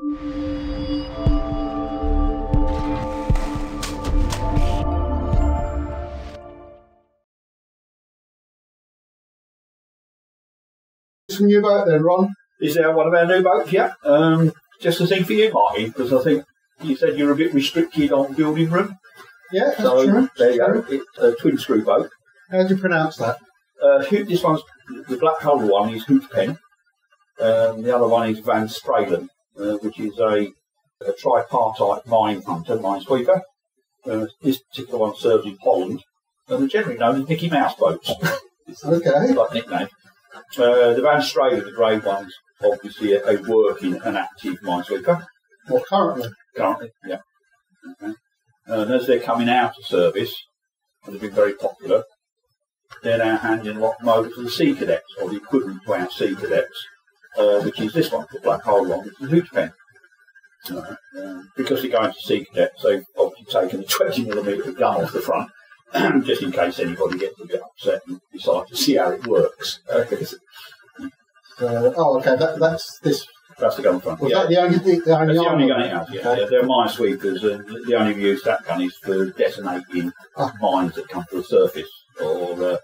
Some new boat then, Ron? Is there one of our new boats? Yeah. Just a thing for you, Martin, because I think you said you're a bit restricted on building room. Yeah, that's true. There you go. It's a twin screw boat. How do you pronounce that? This one's the black hull one is Houtepen. The other one is Van Stralen, which is a tripartite mine hunter, minesweeper. This particular one serves in Holland, and they're generally known as Mickey Mouse boats. Okay. Like nickname. The Van Stralen, the grey one's obviously a working and active minesweeper. Well, currently? Currently, yeah. Okay. And as they're coming out of service, and they've been very popular, they're now handing a lot of them over to the Sea Cadets, or the equivalent to our Sea Cadets, which is this one, the black hull one, which is the Houtepen. Because they're going to Sea Cadets, they've obviously taken a 20mm gun off the front, just in case anybody gets a bit upset and decide to see how it works. Oh, okay, that's this. That's the gun front. Was yeah. that the only gun it has, yeah. Okay. Yeah. They're minesweepers, and the only use that gun is for detonating mines that come to the surface, or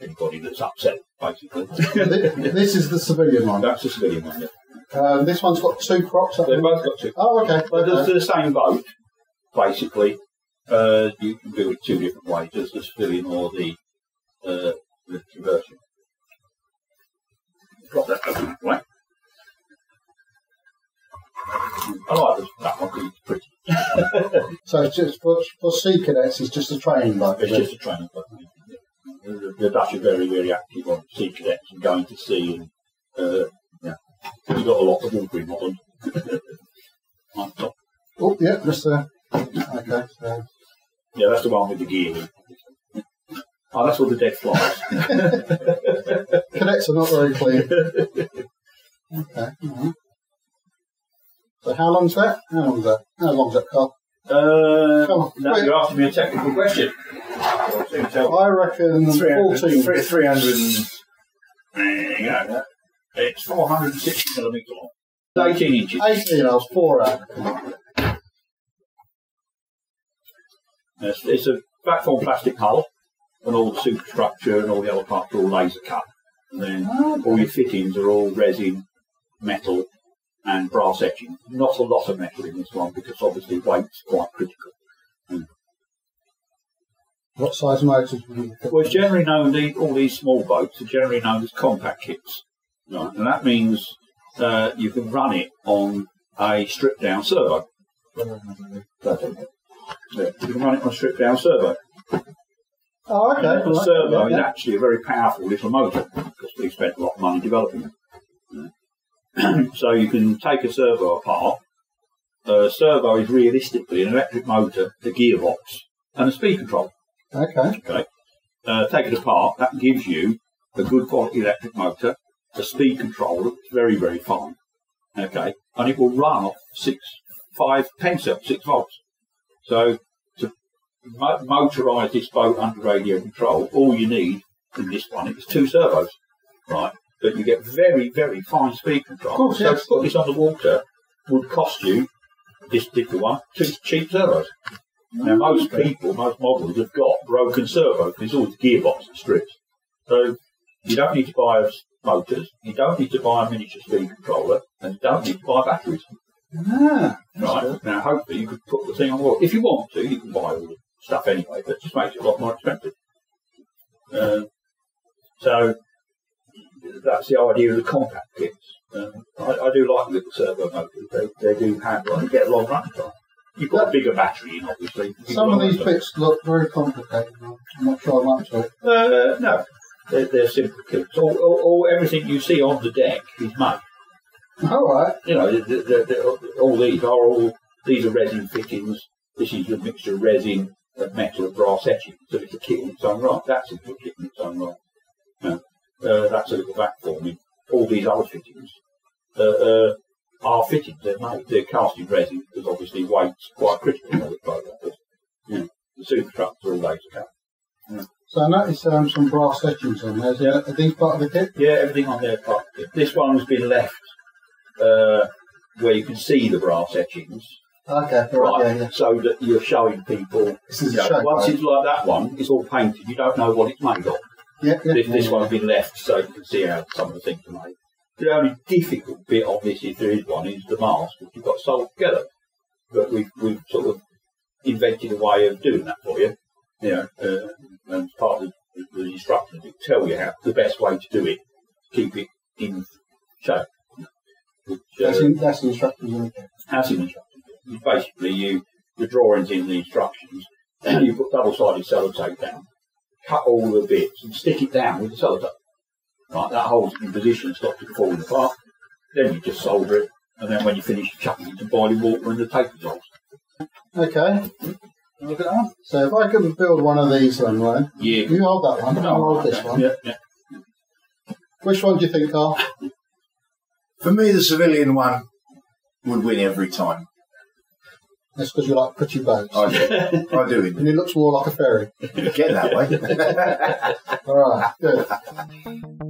anybody that's upset, basically. This is the civilian one? That's the civilian one, yeah. This one's got two props? They've both got two. Oh, okay. But they're the same boat, basically. You can do it two different ways, as the civilian or the conversion. Drop that open that way. I like that one because it's pretty. So it's just for Sea Cadets, it's just a training boat? It's just a training boat. The Dutch are very, very active on Sea Cadets and going to sea, and we've got a lot of water in Holland. On top. Oh, yeah, just okay. So. Yeah, that's the one with the gear. Oh, that's all the dead flies. Cadets are not very clean. Okay. Mm-hmm. So how long's that? How long's that, Carl? Now you're asking me a technical question. I reckon 14. 300 and... There you go. It's 460mm long. 18 inches. 18, I was 4 out. It's a VACFORMED plastic hull, and all the superstructure and all the other parts are all laser cut. And then all your fittings are all resin, metal, and brass etching. Not a lot of metal in this one because obviously weight's quite critical. What size motors would you fit? Well, it's generally known, all these small boats are generally known as compact kits. Right? And that means you can run it on a stripped down servo. Yeah, you can run it on a stripped down servo. Oh, okay. The servo is actually a very powerful little motor because we spent a lot of money developing it. So you can take a servo apart. A servo is realistically an electric motor, a gearbox, and a speed control. Okay. Take it apart. That gives you a good quality electric motor, a speed controller that's very, very fine. Okay, and it will run off 5 pen cells, 6 volts. So to motorise this boat under radio control, all you need in this one is 2 servos, right? But you get very, very fine speed control. Of course, so to put this on the water would cost you, this particular one, 2 cheap servos. Now most people, most models have got broken servos. There's always a gearbox that strips. So you don't need to buy motors, you don't need to buy a miniature speed controller, and you don't need to buy batteries. Ah, right. Good. Now, hopefully, you could put the thing on the wall. If you want to, you can buy all the stuff anyway, but it just makes it a lot more expensive. So, that's the idea of the compact kits. I do like little servo motors. They do handle and get a long running time. You've got a bigger battery in, obviously. Some of these bits look very complicated. I'm not sure I'm up to it. No, they're simple kits. Everything you see on the deck is made. All right. You know, these are resin fittings. This is a mixture of resin, metal, and brass etching. So it's a kit in its own right. That's a good kit in its own right. That's a little VACFORMED. All these other fittings are fittings. They're made. They're cast in resin because obviously weight's quite critical on the boat. The superstructure are all laser cut. So I noticed some brass etchings on there. Are these part of the kit? Yeah, everything on there is part of the kit. This one's been left where you can see the brass etchings. Okay, Right, yeah. so that you're showing people. This is a shape, once right? it's like that one, it's all painted. You don't know what it's made of. Yeah, yeah. This one's been left so you can see how some of the things are made. The only difficult bit of this, if there is one, is the mask, which you've got sold together. But we've sort of invented a way of doing that for you. And part of the instructions will tell you how the best way to do it, keep it in shape. Which, That's the instructions in it. As in instructions. Basically, the drawings in the instructions, you put double-sided sellotape down, cut all the bits and stick it down with the sellotape. Right, that holds it in position and stops it falling apart. Then you just solder it, and then when you finish, you chuck it into boiling water and the tape dissolves. Okay. Look at that. So if I can build one of these then, Ryan. Yeah. You hold that one, I'll hold this one. Yeah, yeah. Which one do you think, Carl? For me, the civilian one would win every time. That's because you like pretty boats. I do. And it looks more like a ferry. Get that way. All right, good.